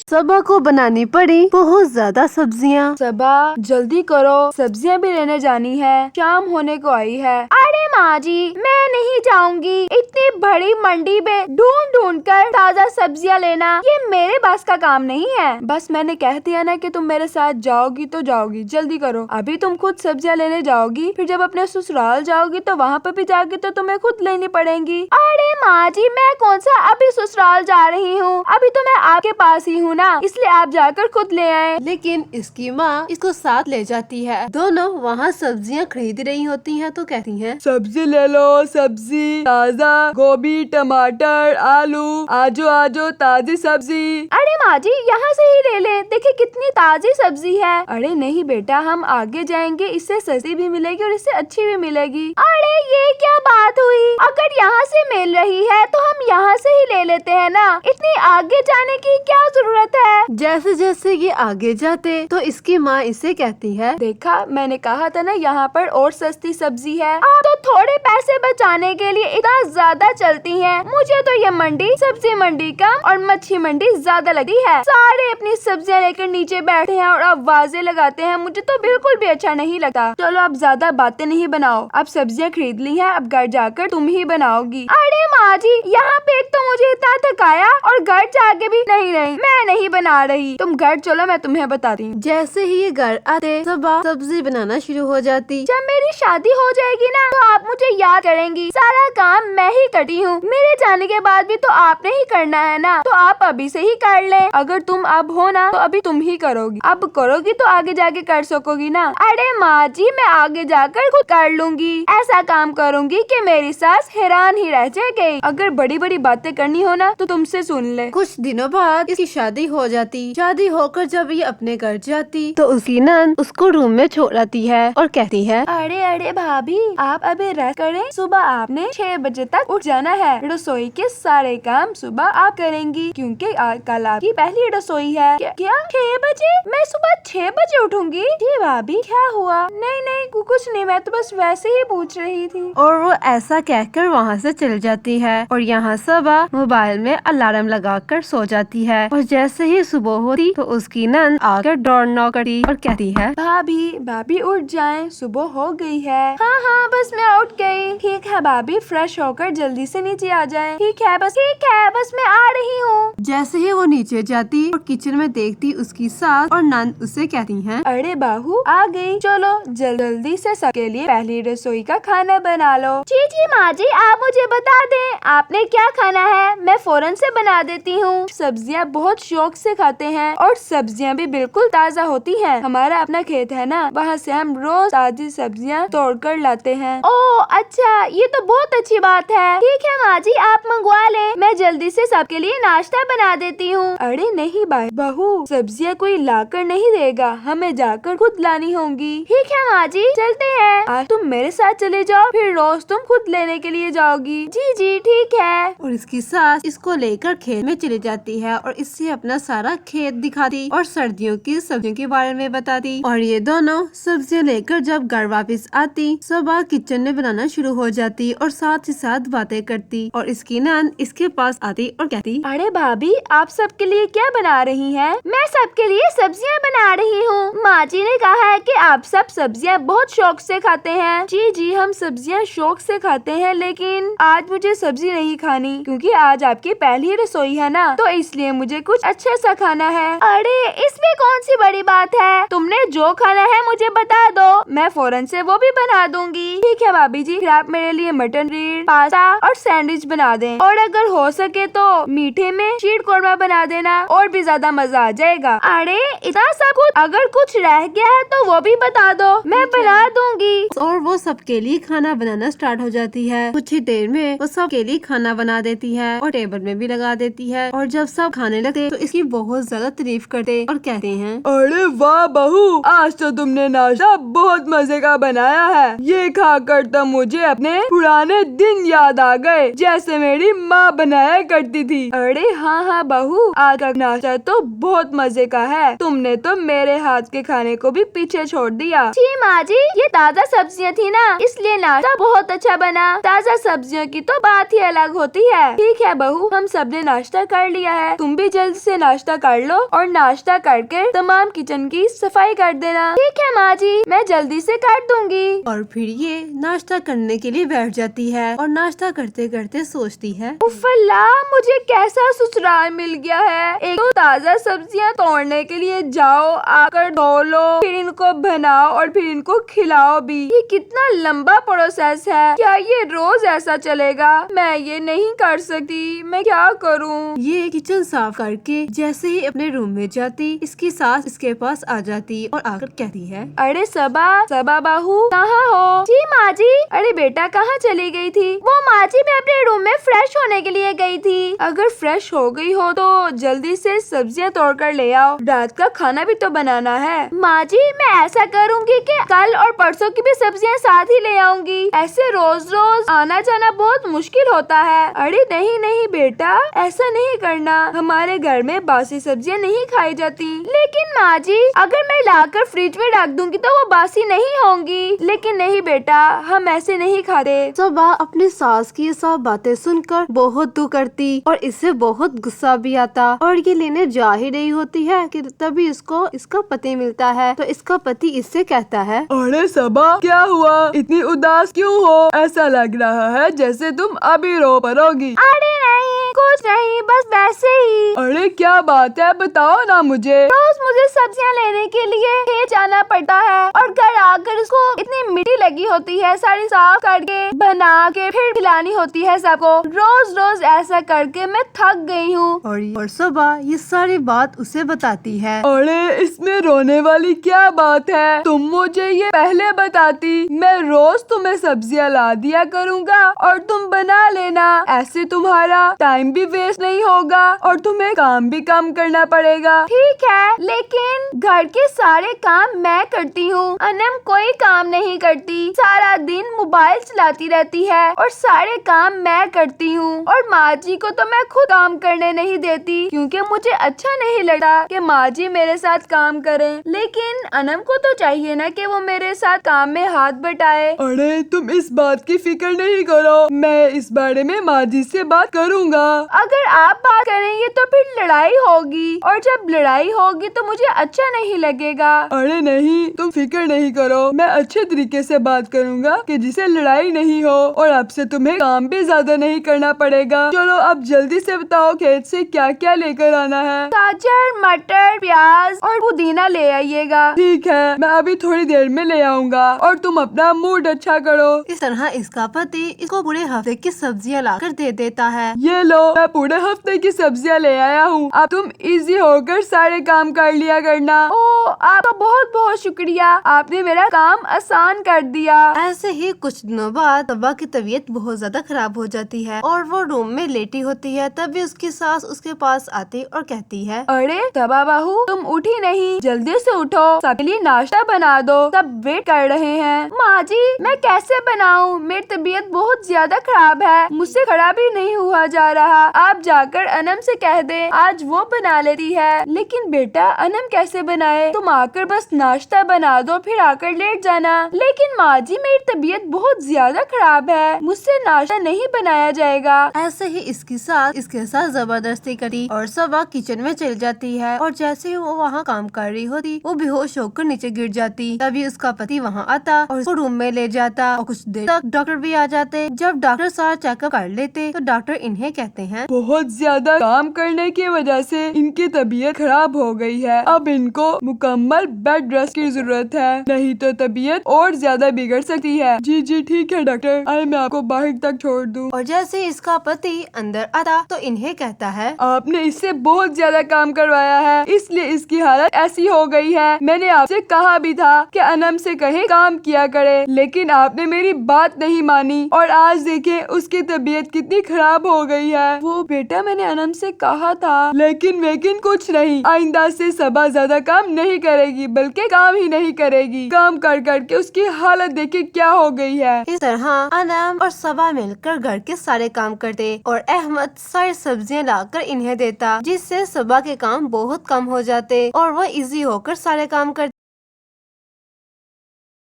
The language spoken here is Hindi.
सबा को बनानी पड़ी बहुत ज्यादा सब्जियाँ। सबा जल्दी करो, सब्जियां भी लेने जानी है, शाम होने को आई है। अरे माँ जी, मैं नहीं जाऊंगी। इतनी बड़ी मंडी में ढूंढ ढूंढ कर ताजा सब्जियां लेना ये मेरे बस का काम नहीं है। बस मैंने कह दिया ना कि तुम मेरे साथ जाओगी तो जाओगी, जल्दी करो। अभी तुम खुद सब्जियां लेने जाओगी, फिर जब अपने ससुराल जाओगी तो वहाँ पे भी जाके तो तुम्हें खुद लेनी पड़ेंगी। अरे माँ जी, मैं कौन सा अभी ससुराल जा रही हूँ, अभी तो मैं आपके पास ही हूँ ना, इसलिए आप जाकर खुद ले आए। लेकिन इसकी माँ इसको साथ ले जाती है। दोनों वहाँ सब्जियाँ खरीद रही होती हैं तो कहती हैं, सब्जी ले लो, सब्जी ताजा, गोभी, टमाटर, आलू, आजो आजो ताजी सब्जी। अरे माँ जी, यहाँ से ही ले ले, देखिए कितनी ताजी सब्जी है। अरे नहीं बेटा, हम आगे जाएंगे, इससे सस्ती भी मिलेगी और इससे अच्छी भी मिलेगी। अरे ये क्या बात हुई, अगर यहाँ से मिल रही है तो हम यहाँ से ही ले लेते हैं ना, इतनी आगे जाने की क्या जरूरत है। जैसे जैसे ये आगे जाते तो इसकी माँ इसे कहती है, देखा, मैंने कहा था ना यहाँ पर और सस्ती सब्जी है। आप तो थोड़े पैसे बचाने के लिए इतना ज्यादा चलती हैं। मुझे तो ये मंडी सब्जी मंडी कम और मच्छी मंडी ज्यादा लगती है। सारे अपनी सब्जियाँ लेकर नीचे बैठे हैं और आवाजें लगाते हैं, मुझे तो बिल्कुल भी अच्छा नहीं लगता। चलो अब ज्यादा बातें नहीं बनाओ, अब सब्जियाँ खरीद ली हैं, अब घर जाकर तुम ही बनाओगी। अरे माँ जी, यहाँ पे एक तो मुझे इतना थकाया और घर जाके भी नहीं, मैं नहीं बना रही, तुम घर चलो, मैं तुम्हें बताती हूँ। जैसे ही ये घर आते सबा सब्जी बनाना शुरू हो जाती। जब मेरी शादी हो जाएगी ना तो आप मुझे याद करेंगी, सारा काम मैं ही करती हूँ, मेरे जाने के बाद भी तो आपने ही करना है ना, तो आप अभी से ही कर ले। अगर तुम अब हो ना तो अभी तुम ही करोगी, अब करोगी तो आगे जाके कर सकोगी ना। अरे माँ जी, मैं आगे जाकर खुद कर लूंगी, ऐसा काम करूंगी कि मेरी सास हैरान ही रह जाएगी। अगर बड़ी बड़ी बातें करनी हो ना तो तुमसे सुन ले। कुछ दिनों बाद इसकी शादी हो जाती। शादी होकर जब ये अपने घर जाती तो उसकी नंद उसको रूम में छोड़ आती है और कहती है, अरे भाभी, आप अभी रेस्ट करें, सुबह आपने 6 बजे तक उठ जाना है, रसोई के सारे काम सुबह आप करेंगी क्योंकि कल आपकी पहली रसोई है। क्या 6 बजे? मैं सुबह 6 बजे उठूंगी? जी भाभी, क्या हुआ? नहीं कुछ नहीं, मैं तो बस वैसे ही पूछ रही थी। और वो ऐसा कहकर वहाँ से चल जाती है। और यहाँ सबा मोबाइल में अलार्म लगाकर सो जाती है। और जैसे ही सुबह होती तो उसकी नंद आकर डोर नॉक करती और कहती है, भाभी उठ जाएं, सुबह हो गई है। हाँ बस मैं उठ गई। ठीक है भाभी, फ्रेश होकर जल्दी से नीचे आ जाएं। ठीक है बस मैं आ रही हूँ। जैसे ही वो नीचे जाती और किचन में देखती उसकी सास और नंद उसे कहती हैं, अरे बाहू आ गई, चलो जल्दी से सबके लिए पहली रसोई का खाना बना लो। जी माँ जी, आप मुझे बता दें आपने क्या खाना है, मैं फौरन से बना देती हूँ। सब्जियाँ बहुत शौक से खाते हैं और सब्जियाँ भी बिल्कुल ताज़ा होती हैं। हमारा अपना खेत है ना, वहाँ से हम रोज ताजी सब्जियाँ तोड़ कर लाते हैं। ओह अच्छा, ये तो बहुत अच्छी बात है। ठीक है माँ जी, आप मंगवा लें, मैं जल्दी से सबके लिए नाश्ता बना देती हूँ। अरे नहीं भाई बहू, सब्जियाँ कोई लाकर नहीं देगा, हमें जाकर खुद लानी होंगी। ठीक है माँ जी, चलते हैं। आज तुम मेरे साथ चले जाओ, फिर रोज तुम खुद लेने के लिए जाओगी। जी ठीक है। और इसकी सास इसको लेकर खेत में चली जाती है और इससे अपना सारा खेत दिखाती और सर्दियों की सब्जियों के बारे में बताती। और ये दोनों सब्जियां लेकर जब घर वापस आती, सबा किचन में बनाना शुरू हो जाती और साथ ही साथ बातें करती। और इसकी नंद इसके पास आती और कहती, अरे भाभी, आप सबके लिए क्या बना रही हैं? मैं सबके लिए सब्जियां बना रही हूँ। माँ जी ने कहा है कि आप सब सब्जियां बहुत शौक से खाते हैं। जी हम सब्जियां शौक से खाते हैं, लेकिन आज मुझे सब्जी नहीं खानी क्योंकि आज आपकी पहली रसोई है ना, तो इसलिए मुझे कुछ अच्छा सा खाना है। अरे इसमें कौन सी बड़ी बात है, तुमने जो खाना है मुझे बता दो, मैं फौरन से वो भी बना दूंगी। ठीक है भाभी जी, फिर आप मेरे लिए मटन ग्रिल, पास्ता और सैंडविच बना दें, और अगर हो सके तो मीठे में शीर कोरमा बना देना, और भी ज्यादा मजा आ जाएगा। अरे इतना सब कुछ, अगर कुछ रह गया है तो वो भी बता दो, मैं बना दूंगी। और वो सबके लिए खाना बनाना स्टार्ट हो जाती है। कुछ ही देर में वो सबके लिए खाना बना देती है और टेबल में भी लगा देती है। और जब सब खाने लगते तो इसकी बहुत ज्यादा तारीफ करते और कहते हैं, अरे वाह बहू, आज तो तुमने नाश्ता बहुत मजे का बनाया है। ये खाकर तो मुझे अपने पुराने दिन याद आ गए, जैसे मेरी माँ बनाया करती थी। अरे हाँ बहू, आज का नाश्ता तो बहुत मजे का है, तुमने तो मेरे हाथ के खाने को भी पीछे छोड़ दिया। जी माँ जी, ये ताज़ा सब्जियाँ थी ना, इसलिए नाश्ता बहुत अच्छा बना। ताज़ा सब्जियों की तो बात ही अलग होती है। ठीक ठीक है बहू, हम सब ने नाश्ता कर लिया है, तुम भी जल्दी से नाश्ता कर लो और नाश्ता करके तमाम किचन की सफाई कर देना। ठीक है माँ जी, मैं जल्दी से कर दूंगी। और फिर ये नाश्ता करने के लिए बैठ जाती है और नाश्ता करते करते सोचती है, उफ़ला, मुझे कैसा ससुराल मिल गया है। एक तो ताज़ा सब्जियां तोड़ने के लिए जाओ, आकर धो लो, फिर इनको बनाओ और फिर इनको खिलाओ भी। ये कितना लंबा प्रोसेस है, क्या ये रोज ऐसा चलेगा? मैं ये नहीं कर सकती, मैं क्या करूं? ये किचन साफ करके जैसे ही अपने रूम में जाती, इसकी सास इसके पास आ जाती और आकर कहती है, अरे सबा बहू, कहाँ हो? जी माँ जी। अरे बेटा, कहाँ चली गई थी? वो माँ जी, मैं अपने रूम में फ्रेश होने के लिए गई थी। अगर फ्रेश हो गई हो तो जल्दी से सब्जियां तोड़कर ले आओ, रात का खाना भी तो बनाना है। माँ जी, मैं ऐसा करूँगी कि कल और परसों की भी सब्जियां साथ ही ले आऊंगी। ऐसे रोज रोज आना जाना बहुत मुश्किल होता है। अरे नहीं नहीं बेटा, ऐसा नहीं करना, हमारे घर में बासी सब्जियां नहीं खाई जाती। लेकिन माँ जी, अगर मैं लाकर फ्रिज में रख दूंगी तो वो बासी नहीं होंगी। लेकिन नहीं बेटा, हम ऐसे नहीं खाते। सबा अपनी सास की सब बातें सुनकर बहुत दुख करती और इससे बहुत गुस्सा भी आता और ये लेने जा ही रही होती है कि तभी इसको इसका पति मिलता है। तो इसका पति इससे कहता है, अरे सबा, क्या हुआ? इतनी उदास क्यों हो? ऐसा लग रहा है जैसे तुम अभी रो पड़ोगी। अरे नहीं, कुछ नहीं, बस वैसे ही। अरे क्या बात है, बताओ ना मुझे। रोज मुझे सब्जियां लेने के लिए खेत जाना पड़ता है और घर आकर इसको इतनी मिट्टी लगी होती है, सारी साफ करके बना के फिर खिलानी होती है सबको। रोज रोज ऐसा करके मैं थक गई हूँ। और सबा ये सारी बात उसे बताती है। अरे इसमें रोने वाली क्या बात है? तुम मुझे ये पहले बताती, मैं रोज तुम्हें सब्जियां ला दिया करूँगा और तुम बना लेना। ऐसे तुम्हारा टाइम भी वेस्ट नहीं होगा और तुम्हें काम भी कम करना पड़ेगा। ठीक है, लेकिन घर के सारे काम मैं करती हूँ, अनम कोई काम नहीं करती। सारा दिन मोबाइल चलाती रहती है और सारे काम मैं करती हूँ। और माँ जी को तो मैं खुद काम करने नहीं देती, क्योंकि मुझे अच्छा नहीं लगा कि माँ जी मेरे साथ काम करें। लेकिन अनम को तो चाहिए ना कि वो मेरे साथ काम में हाथ बटाए। अरे तुम इस बात की फिक्र नहीं करो, मैं इस बारे में माँ जी से बात करूँगा। अगर आप बात करेंगे तो फिर लड़ाई होगी और जब लड़ाई होगी तो मुझे अच्छा नहीं लगेगा। अरे नहीं, तुम फिक्र नहीं करो, मैं अच्छे तरीके से बात करूँगा कि जिससे लड़ाई नहीं हो और आपसे तुम्हें काम भी ज्यादा नहीं करना पड़ेगा। चलो अब जल्दी से बताओ, खेत से क्या क्या लेकर आना है? गाजर, मटर, प्याज और पुदीना ले आइएगा। ठीक है, मैं अभी थोड़ी देर में ले आऊँगा और तुम अपना मूड अच्छा करो। इस तरह इसका पति इसको पूरे हफ्ते की सब्जियां लाकर दे देता है। ये लो, मैं पूरे हफ्ते की सब्जियां ले आया हूँ, अब तुम इजी होकर सारे काम कर लिया करना। ओ, आपका बहुत बहुत शुक्रिया, आपने मेरा काम आसान कर दिया। ऐसे ही कुछ दिनों बाद सबा की तबीयत बहुत ज्यादा खराब हो जाती है और वो रूम में लेटी होती है। तभी उसकी सास उसके पास आती और कहती है, अरे सबा बहू, तुम उठी नहीं, जल्दी से उठो, सबके लिए नाश्ता बना दो, सब वेट कर रहे हैं। माँ जी, मैं कैसे बनाऊँ? मेरी तबीयत बहुत ज्यादा खराब है, मुझसे खड़ा भी नहीं हुआ जा रहा। आप जाकर अनम से कह दे, आज वो बना लेती है। लेकिन बेटा, अनम कैसे बनाए? तुम आकर बस नाश्ता बना दो, फिर आकर लेट जाना। लेकिन माँ जी, मेरी तबीयत बहुत ज्यादा खराब है, मुझसे नाश्ता नहीं बनाया जाएगा। ऐसे ही इसकी सास इसके साथ जबरदस्ती करी और सबा किचन में चली जाती है और जैसे ही वो वहाँ काम कर रही होती, वो बेहोश होकर नीचे गिर जाती। तभी उसका पति वहाँ आता और उसको रूम में ले जाता और कुछ देर तक डॉक्टर भी आ जाते। जब डॉक्टर सारा चेकअप कर लेते तो डॉक्टर इन्हें कहते हैं, बहुत ज्यादा काम करने की वजह से इनकी तबीयत खराब हो गई है, अब इनको मुकम्मल बेड रेस्ट की जरूरत है, नहीं तो तबीयत और ज्यादा बिगड़ सकती है। जी जी ठीक है डॉक्टर, आइए मैं आपको बाहर तक छोड़ दूं। और जैसे ही इसका पति अंदर आता तो इन्हें कहता है, आपने इससे बहुत ज्यादा काम करवाया है, इसलिए इसकी हालत ऐसी हो गई है। मैंने आपसे कहा भी था कि अनम से कहे काम किया करे, लेकिन आपने मेरी बात नहीं मानी और आज देखें उसकी तबीयत कितनी खराब हो गई है। वो बेटा, मैंने अनम से कहा था। लेकिन कुछ नहीं, आइंदा से सबा ज्यादा काम नहीं करेगी, बल्कि काम ही नहीं करेगी। काम कर करके उसकी हालत देखिए क्या हो गई है। इस तरह अनम और सबा मिलकर घर के सारे काम करते और अहमद सारी सब्जियां लाकर इन्हें देता, जिससे सबा के काम बहुत कम हो जाते और वह इजी होकर सारे काम करते।